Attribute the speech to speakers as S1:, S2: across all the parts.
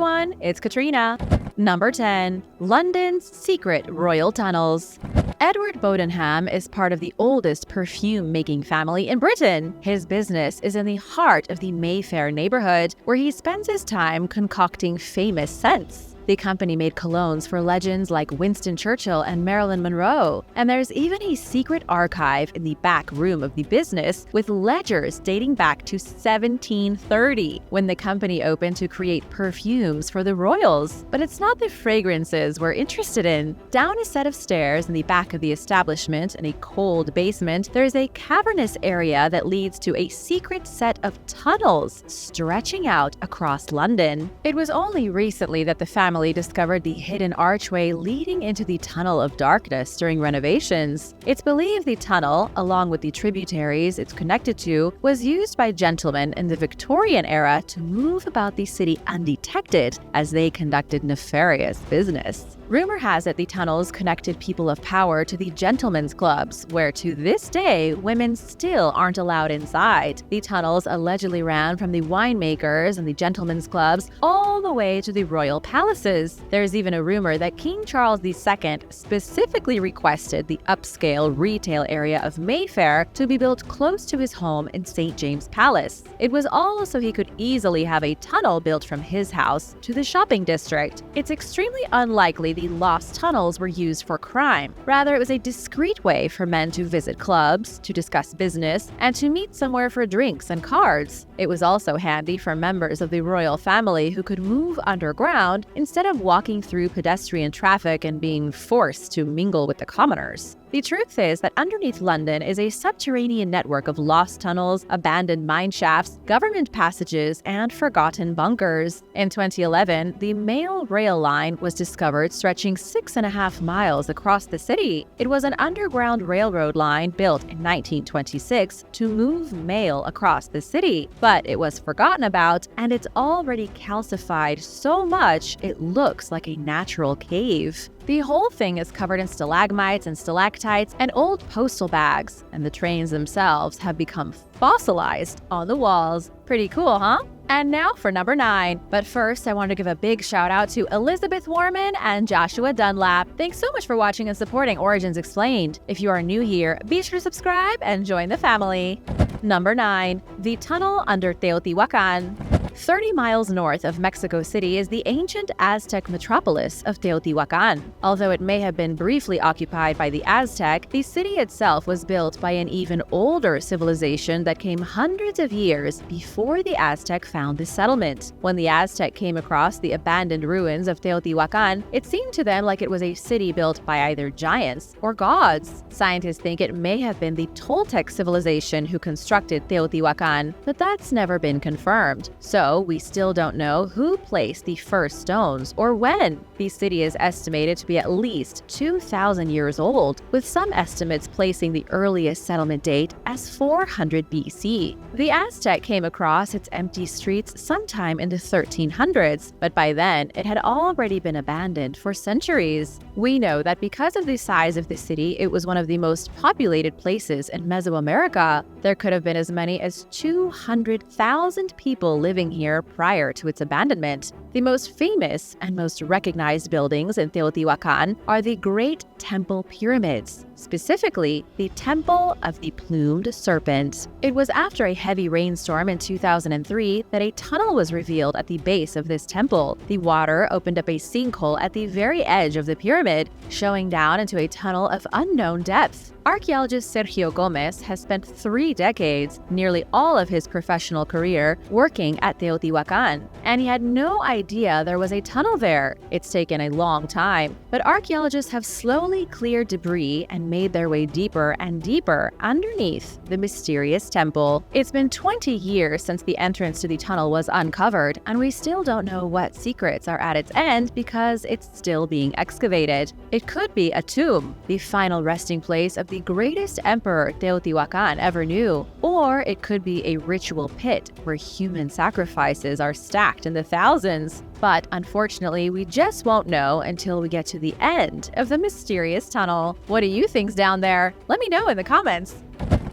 S1: everyone, it's Katrina. Number 10. London's secret royal tunnels. Edward Bodenham is part of the oldest perfume-making family in Britain. His business is in the heart of the Mayfair neighborhood, where he spends his time concocting famous scents. The company made colognes for legends like Winston Churchill and Marilyn Monroe. And there's even a secret archive in the back room of the business with ledgers dating back to 1730, when the company opened to create perfumes for the royals. But it's not the fragrances we're interested in. Down a set of stairs in the back of the establishment, in a cold basement, there's a cavernous area that leads to a secret set of tunnels stretching out across London. It was only recently that the family discovered the hidden archway leading into the Tunnel of Darkness during renovations. It's believed the tunnel, along with the tributaries it's connected to, was used by gentlemen in the Victorian era to move about the city undetected as they conducted nefarious business. Rumor has it the tunnels connected people of power to the gentlemen's clubs, where to this day, women still aren't allowed inside. The tunnels allegedly ran from the winemakers and the gentlemen's clubs all the way to the royal palaces. There's even a rumor that King Charles II specifically requested the upscale retail area of Mayfair to be built close to his home in St. James Palace. It was all so he could easily have a tunnel built from his house to the shopping district. It's extremely unlikely the lost tunnels were used for crime. Rather, it was a discreet way for men to visit clubs, to discuss business, and to meet somewhere for drinks and cards. It was also handy for members of the royal family who could move underground instead of walking through pedestrian traffic and being forced to mingle with the commoners. The truth is that underneath London is a subterranean network of lost tunnels, abandoned mine shafts, government passages, and forgotten bunkers. In 2011, the Mail Rail Line was discovered stretching 6.5 miles across the city. It was an underground railroad line built in 1926 to move mail across the city, but it was forgotten about, and it's already calcified so much it looks like a natural cave. The whole thing is covered in stalagmites and stalactites and old postal bags, and the trains themselves have become fossilized on the walls. Pretty cool, huh? And now for number 9. But first, I want to give a big shout out to Elizabeth Warman and Joshua Dunlap. Thanks so much for watching and supporting Origins Explained. If you are new here, be sure to subscribe and join the family. Number 9. The Tunnel Under Teotihuacan. 30 miles north of Mexico City is the ancient Aztec metropolis of Teotihuacan. Although it may have been briefly occupied by the Aztec, the city itself was built by an even older civilization that came hundreds of years before the Aztec found the settlement. When the Aztec came across the abandoned ruins of Teotihuacan, it seemed to them like it was a city built by either giants or gods. Scientists think it may have been the Toltec civilization who constructed Teotihuacan, but that's never been confirmed. So we still don't know who placed the first stones or when. The city is estimated to be at least 2,000 years old, with some estimates placing the earliest settlement date as 400 BC. The Aztec came across its empty streets sometime in the 1300s, but by then it had already been abandoned for centuries. We know that because of the size of the city, it was one of the most populated places in Mesoamerica. There could have been as many as 200,000 people living here prior to its abandonment. The most famous and most recognized buildings in Teotihuacan are the Great Temple Pyramids, specifically the Temple of the Plumed Serpent. It was after a heavy rainstorm in 2003 that a tunnel was revealed at the base of this temple. The water opened up a sinkhole at the very edge of the pyramid, showing down into a tunnel of unknown depth. Archaeologist Sergio Gomez has spent 3 decades, nearly all of his professional career, working at Teotihuacan, and he had no idea there was a tunnel there. It's taken a long time, but archaeologists have slowly cleared debris and made their way deeper and deeper underneath the mysterious temple. It's been 20 years since the entrance to the tunnel was uncovered, and we still don't know what secrets are at its end because it's still being excavated. It could be a tomb, the final resting place of the greatest emperor Teotihuacan ever knew, or it could be a ritual pit where human sacrifices are stacked in the thousands. But unfortunately, we just won't know until we get to the end of the mysterious tunnel. What do you think's down there? Let me know in the comments.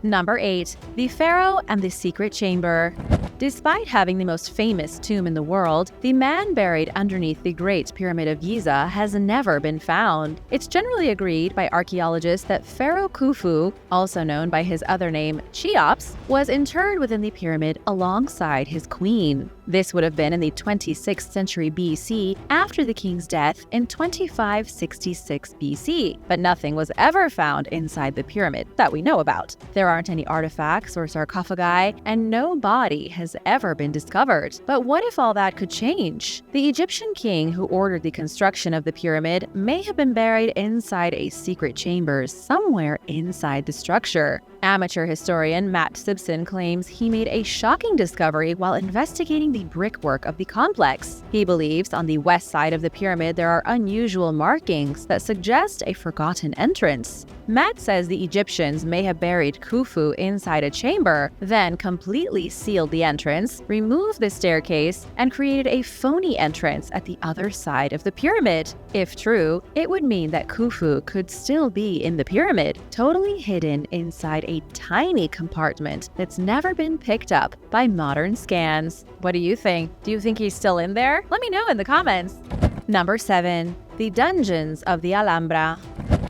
S1: Number 8. The Pharaoh and the Secret Chamber. Despite having the most famous tomb in the world, the man buried underneath the Great Pyramid of Giza has never been found. It's generally agreed by archaeologists that Pharaoh Khufu, also known by his other name Cheops, was interred within the pyramid alongside his queen. This would have been in the 26th century BC after the king's death in 2566 BC, but nothing was ever found inside the pyramid that we know about. There aren't any artifacts or sarcophagi, and no body has ever been discovered. But what if all that could change? The Egyptian king who ordered the construction of the pyramid may have been buried inside a secret chamber somewhere inside the structure. Amateur historian Matt Simpson claims he made a shocking discovery while investigating the brickwork of the complex. He believes on the west side of the pyramid there are unusual markings that suggest a forgotten entrance. Matt says the Egyptians may have buried Khufu inside a chamber, then completely sealed the entrance, removed the staircase, and created a phony entrance at the other side of the pyramid. If true, it would mean that Khufu could still be in the pyramid, totally hidden inside a tiny compartment that's never been picked up by modern scans. What do you think? Do you think he's still in there? Let me know in the comments. Number 7. The Dungeons of the Alhambra.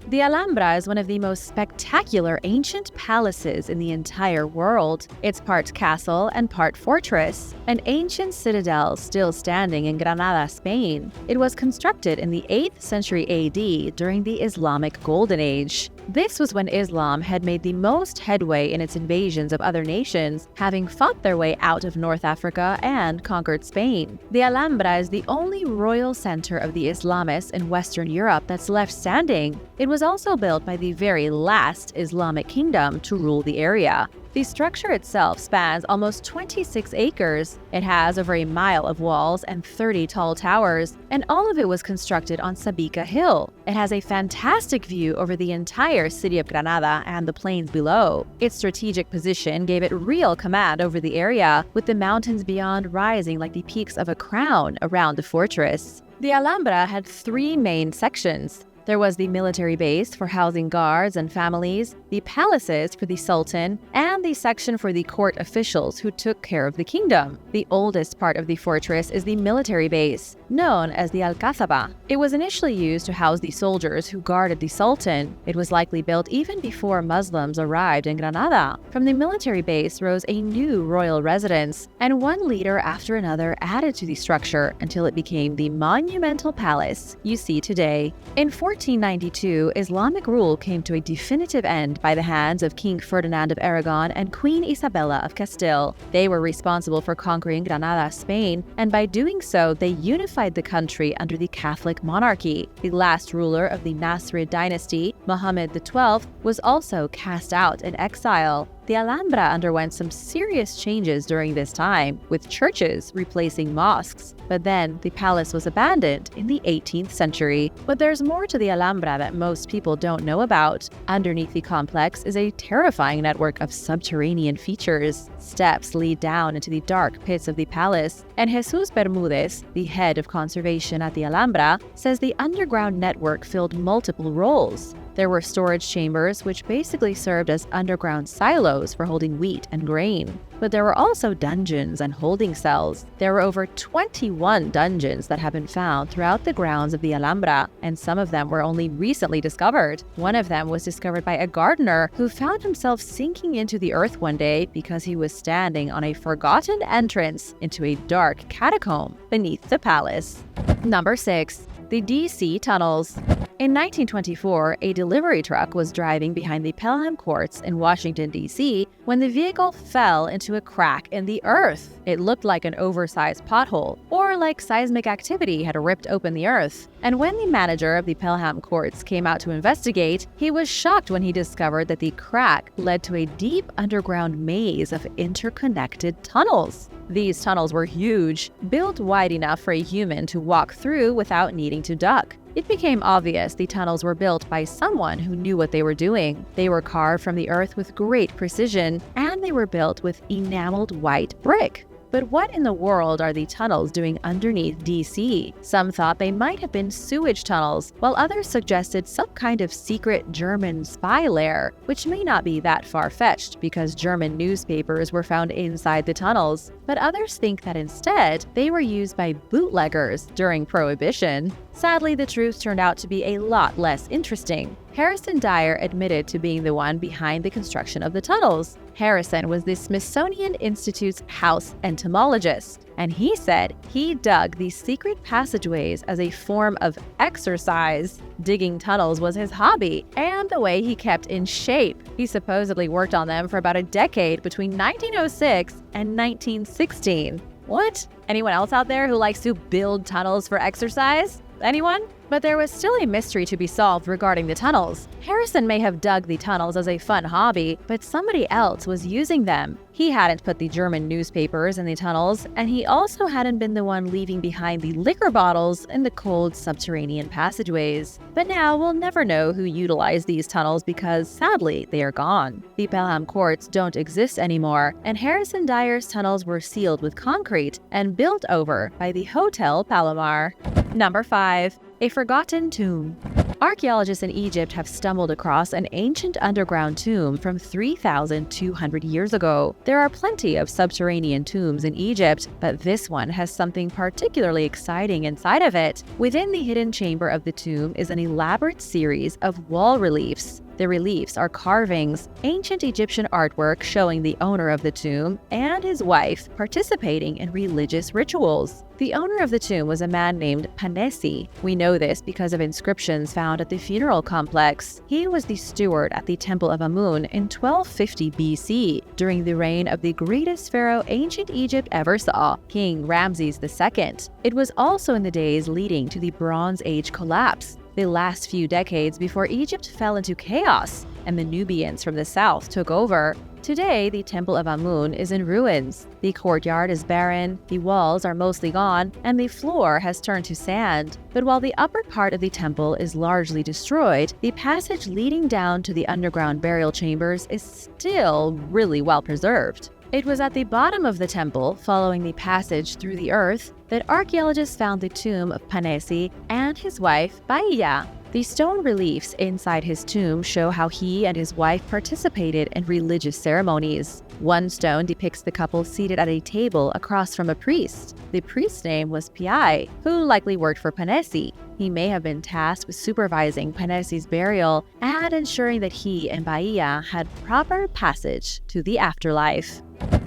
S1: The Alhambra is one of the most spectacular ancient palaces in the entire world. It's part castle and part fortress, an ancient citadel still standing in Granada, Spain. It was constructed in the 8th century AD during the Islamic Golden Age. This was when Islam had made the most headway in its invasions of other nations, having fought their way out of North Africa and conquered Spain. The Alhambra is the only royal center of the Islamists in Western Europe that's left standing. It was also built by the very last Islamic kingdom to rule the area. The structure itself spans almost 26 acres. It has over a mile of walls and 30 tall towers, and all of it was constructed on Sabika Hill. It has a fantastic view over the entire city of Granada and the plains below. Its strategic position gave it real command over the area, with the mountains beyond rising like the peaks of a crown around the fortress. The Alhambra had 3 main sections. There was the military base for housing guards and families, the palaces for the sultan, and the section for the court officials who took care of the kingdom. The oldest part of the fortress is the military base, known as the Alcazaba. It was initially used to house the soldiers who guarded the sultan. It was likely built even before Muslims arrived in Granada. From the military base rose a new royal residence, and one leader after another added to the structure until it became the monumental palace you see today. In 1492, Islamic rule came to a definitive end by the hands of King Ferdinand of Aragon and Queen Isabella of Castile. They were responsible for conquering Granada, Spain, and by doing so, they unified the country under the Catholic monarchy. The last ruler of the Nasrid dynasty, Muhammad XII, was also cast out in exile. The Alhambra underwent some serious changes during this time, with churches replacing mosques. But then, the palace was abandoned in the 18th century. But there's more to the Alhambra that most people don't know about. Underneath the complex is a terrifying network of subterranean features. Steps lead down into the dark pits of the palace, and Jesus Bermudez, the head of conservation at the Alhambra, says the underground network filled multiple roles. There were storage chambers, which basically served as underground silos for holding wheat and grain. But there were also dungeons and holding cells. There were over 21 dungeons that have been found throughout the grounds of the Alhambra, and some of them were only recently discovered. One of them was discovered by a gardener who found himself sinking into the earth one day because he was standing on a forgotten entrance into a dark catacomb beneath the palace. Number 6. The DC Tunnels. In 1924, a delivery truck was driving behind the Pelham Courts in Washington, D.C. when the vehicle fell into a crack in the earth. It looked like an oversized pothole, or like seismic activity had ripped open the earth. And when the manager of the Pelham Courts came out to investigate, he was shocked when he discovered that the crack led to a deep underground maze of interconnected tunnels. These tunnels were huge, built wide enough for a human to walk through without needing to duck. It became obvious the tunnels were built by someone who knew what they were doing. They were carved from the earth with great precision, and they were built with enameled white brick. But what in the world are the tunnels doing underneath DC? Some thought they might have been sewage tunnels, while others suggested some kind of secret German spy lair, which may not be that far-fetched because German newspapers were found inside the tunnels. But others think that instead, they were used by bootleggers during Prohibition. Sadly, the truth turned out to be a lot less interesting. Harrison Dyer admitted to being the one behind the construction of the tunnels. Harrison was the Smithsonian Institute's house entomologist, and he said he dug these secret passageways as a form of exercise. Digging tunnels was his hobby and the way he kept in shape. He supposedly worked on them for about a decade between 1906 and 1916. What? Anyone else out there who likes to build tunnels for exercise? Anyone? But there was still a mystery to be solved regarding the tunnels. Harrison may have dug the tunnels as a fun hobby, but somebody else was using them. He hadn't put the German newspapers in the tunnels, and he also hadn't been the one leaving behind the liquor bottles in the cold subterranean passageways. But now we'll never know who utilized these tunnels because, sadly, they are gone. The Pelham courts don't exist anymore, and Harrison Dyer's tunnels were sealed with concrete and built over by the Hotel Palomar. Number 5. A forgotten tomb. Archaeologists in Egypt have stumbled across an ancient underground tomb from 3,200 years ago. There are plenty of subterranean tombs in Egypt, but this one has something particularly exciting inside of it. Within the hidden chamber of the tomb is an elaborate series of wall reliefs. The reliefs are carvings, ancient Egyptian artwork showing the owner of the tomb and his wife participating in religious rituals. The owner of the tomb was a man named Panesi. We know this because of inscriptions found at the funeral complex. He was the steward at the Temple of Amun in 1250 BC, during the reign of the greatest pharaoh ancient Egypt ever saw, King Ramses II. It was also in the days leading to the Bronze Age collapse, the last few decades before Egypt fell into chaos and the Nubians from the south took over. Today, the Temple of Amun is in ruins. The courtyard is barren, the walls are mostly gone, and the floor has turned to sand. But while the upper part of the temple is largely destroyed, the passage leading down to the underground burial chambers is still really well preserved. It was at the bottom of the temple, following the passage through the earth, that archaeologists found the tomb of Panesi and his wife, Baia. The stone reliefs inside his tomb show how he and his wife participated in religious ceremonies. One stone depicts the couple seated at a table across from a priest. The priest's name was Piai, who likely worked for Panesi. He may have been tasked with supervising Panesi's burial and ensuring that he and Baia had proper passage to the afterlife.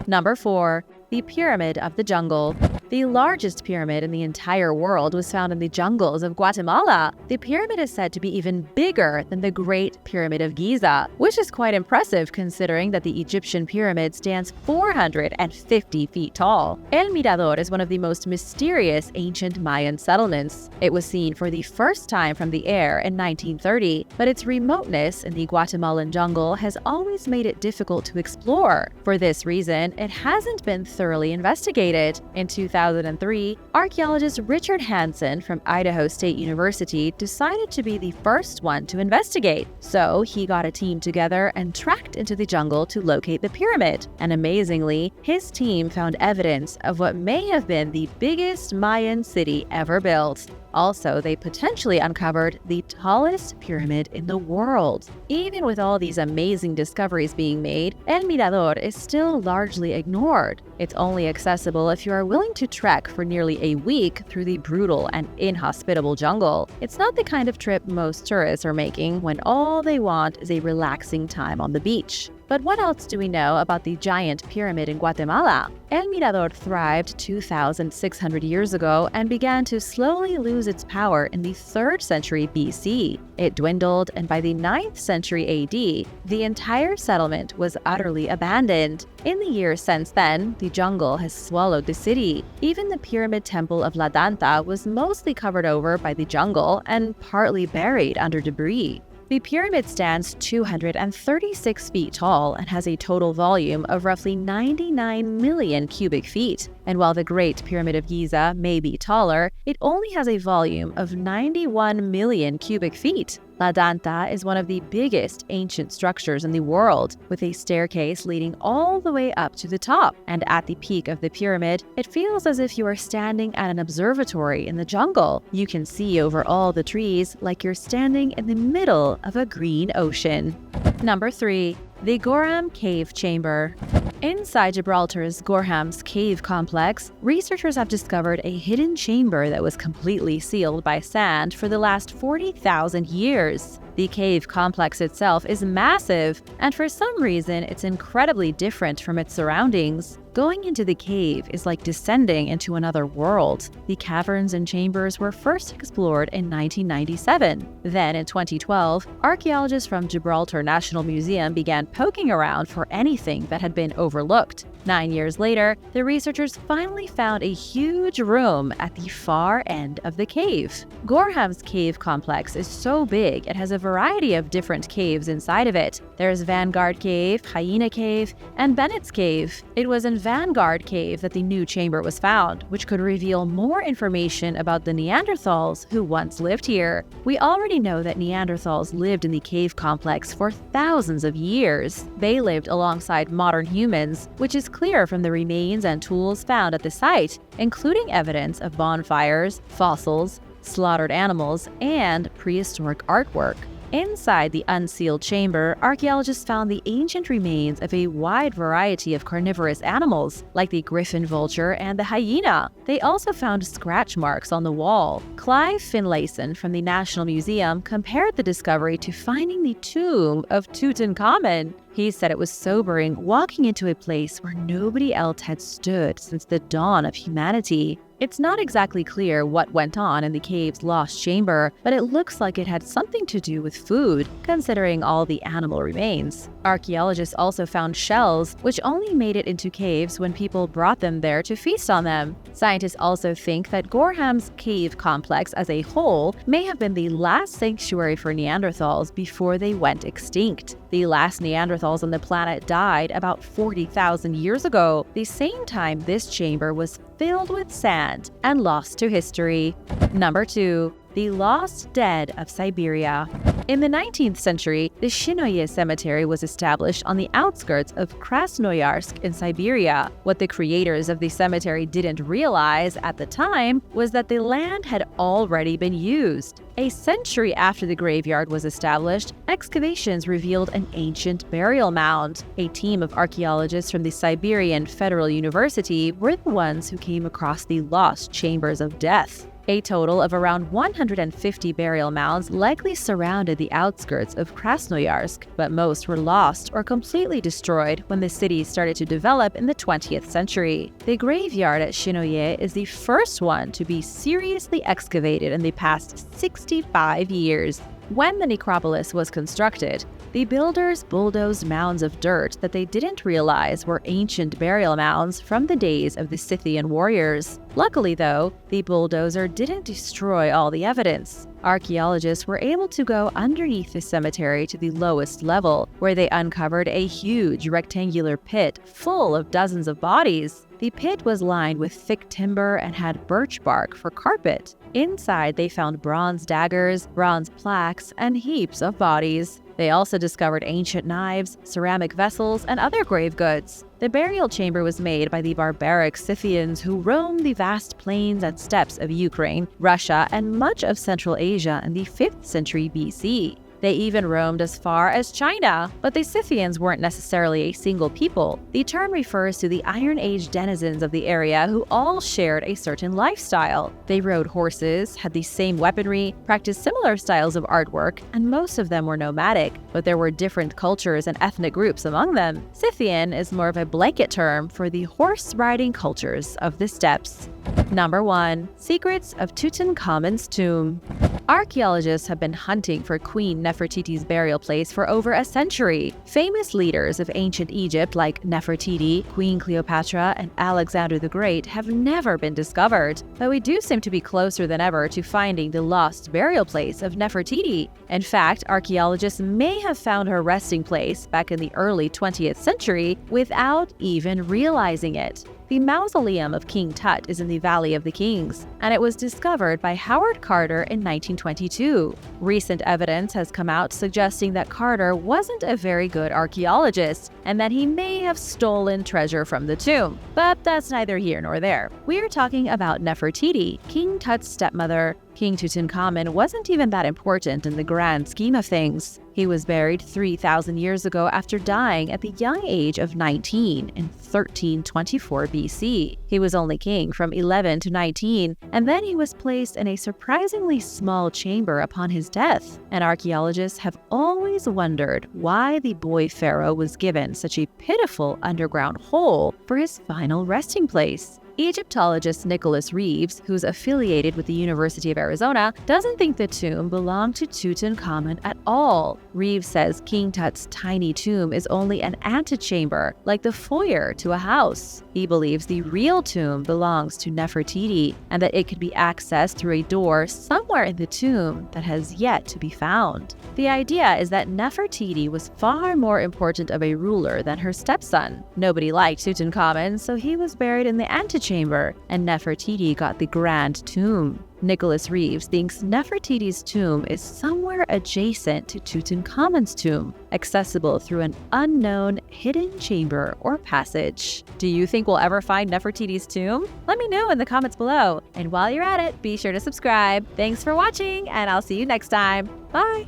S1: Number 4. The Pyramid of the Jungle. The largest pyramid in the entire world was found in the jungles of Guatemala. The pyramid is said to be even bigger than the Great Pyramid of Giza, which is quite impressive considering that the Egyptian pyramid stands 450 feet tall. El Mirador is one of the most mysterious ancient Mayan settlements. It was seen for the first time from the air in 1930, but its remoteness in the Guatemalan jungle has always made it difficult to explore. For this reason, it hasn't been thoroughly investigated. In 2003, archaeologist Richard Hansen from Idaho State University decided to be the first one to investigate. So he got a team together and trekked into the jungle to locate the pyramid. And amazingly, his team found evidence of what may have been the biggest Mayan city ever built. Also, they potentially uncovered the tallest pyramid in the world. Even with all these amazing discoveries being made, El Mirador is still largely ignored. It's only accessible if you are willing to trek for nearly a week through the brutal and inhospitable jungle. It's not the kind of trip most tourists are making when all they want is a relaxing time on the beach. But what else do we know about the giant pyramid in Guatemala? El Mirador thrived 2,600 years ago and began to slowly lose its power in the 3rd century BC. It dwindled, and by the 9th century AD, the entire settlement was utterly abandoned. In the years since then, the jungle has swallowed the city. Even the pyramid temple of La Danta was mostly covered over by the jungle and partly buried under debris. The pyramid stands 236 feet tall and has a total volume of roughly 99 million cubic feet. And while the Great Pyramid of Giza may be taller, it only has a volume of 91 million cubic feet. La Danta is one of the biggest ancient structures in the world, with a staircase leading all the way up to the top. And at the peak of the pyramid, it feels as if you are standing at an observatory in the jungle. You can see over all the trees like you're standing in the middle of a green ocean. Number 3. The Gorham Cave Chamber. Inside Gibraltar's Gorham's Cave complex, researchers have discovered a hidden chamber that was completely sealed by sand for the last 40,000 years. The cave complex itself is massive, and for some reason, it's incredibly different from its surroundings. Going into the cave is like descending into another world. The caverns and chambers were first explored in 1997. Then, in 2012, archaeologists from Gibraltar National Museum began poking around for anything that had been overlooked. 9 years later, the researchers finally found a huge room at the far end of the cave. Gorham's cave complex is so big it has a variety of different caves inside of it. There's Vanguard Cave, Hyena Cave, and Bennett's Cave. It was in Vanguard Cave that the new chamber was found, which could reveal more information about the Neanderthals who once lived here. We already know that Neanderthals lived in the cave complex for thousands of years. They lived alongside modern humans, which is clear from the remains and tools found at the site, including evidence of bonfires, fossils, slaughtered animals, and prehistoric artwork. Inside the unsealed chamber, archaeologists found the ancient remains of a wide variety of carnivorous animals, like the griffin vulture and the hyena. They also found scratch marks on the wall. Clive Finlayson from the National Museum compared the discovery to finding the tomb of Tutankhamun. He said it was sobering walking into a place where nobody else had stood since the dawn of humanity. It's not exactly clear what went on in the cave's lost chamber, but it looks like it had something to do with food, considering all the animal remains. Archaeologists also found shells, which only made it into caves when people brought them there to feast on them. Scientists also think that Gorham's cave complex as a whole may have been the last sanctuary for Neanderthals before they went extinct. The last Neanderthals on the planet died about 40,000 years ago, the same time this chamber was filled with sand and lost to history. Number 2. The Lost Dead of Siberia. In the 19th century, the Shinoye Cemetery was established on the outskirts of Krasnoyarsk in Siberia. What the creators of the cemetery didn't realize at the time was that the land had already been used. A century after the graveyard was established, excavations revealed an ancient burial mound. A team of archaeologists from the Siberian Federal University were the ones who came across the lost chambers of death. A total of around 150 burial mounds likely surrounded the outskirts of Krasnoyarsk, but most were lost or completely destroyed when the city started to develop in the 20th century. The graveyard at Shinoye is the first one to be seriously excavated in the past 65 years. When the necropolis was constructed, the builders bulldozed mounds of dirt that they didn't realize were ancient burial mounds from the days of the Scythian warriors. Luckily, though, the bulldozer didn't destroy all the evidence. Archaeologists were able to go underneath the cemetery to the lowest level, where they uncovered a huge rectangular pit full of dozens of bodies. The pit was lined with thick timber and had birch bark for carpet. Inside, they found bronze daggers, bronze plaques, and heaps of bodies. They also discovered ancient knives, ceramic vessels, and other grave goods. The burial chamber was made by the barbaric Scythians who roamed the vast plains and steppes of Ukraine, Russia, and much of Central Asia in the 5th century BC. They even roamed as far as China, but the Scythians weren't necessarily a single people. The term refers to the Iron Age denizens of the area who all shared a certain lifestyle. They rode horses, had the same weaponry, practiced similar styles of artwork, and most of them were nomadic, but there were different cultures and ethnic groups among them. Scythian is more of a blanket term for the horse-riding cultures of the steppes. Number 1. Secrets of Tutankhamun's tomb. Archaeologists have been hunting for Queen Nefertiti's burial place for over a century. Famous leaders of ancient Egypt like Nefertiti, Queen Cleopatra, and Alexander the Great have never been discovered, but we do seem to be closer than ever to finding the lost burial place of Nefertiti. In fact, archaeologists may have found her resting place back in the early 20th century without even realizing it. The mausoleum of King Tut is in the Valley of the Kings, and it was discovered by Howard Carter in 1922. Recent evidence has come out suggesting that Carter wasn't a very good archaeologist and that he may have stolen treasure from the tomb. But that's neither here nor there. We are talking about Nefertiti, King Tut's stepmother. King Tutankhamun wasn't even that important in the grand scheme of things. He was buried 3,000 years ago after dying at the young age of 19 in 1324 BC. He was only king from 11 to 19, and then he was placed in a surprisingly small chamber upon his death. And archaeologists have always wondered why the boy pharaoh was given such a pitiful underground hole for his final resting place. Egyptologist Nicholas Reeves, who's affiliated with the University of Arizona, doesn't think the tomb belonged to Tutankhamun at all. Reeves says King Tut's tiny tomb is only an antechamber, like the foyer to a house. He believes the real tomb belongs to Nefertiti and that it could be accessed through a door somewhere in the tomb that has yet to be found. The idea is that Nefertiti was far more important of a ruler than her stepson. Nobody liked Tutankhamun, so he was buried in the antechamber, and Nefertiti got the grand tomb. Nicholas Reeves thinks Nefertiti's tomb is somewhere adjacent to Tutankhamun's tomb, accessible through an unknown hidden chamber or passage. Do you think we'll ever find Nefertiti's tomb? Let me know in the comments below. And while you're at it, be sure to subscribe. Thanks for watching, and I'll see you next time. Bye!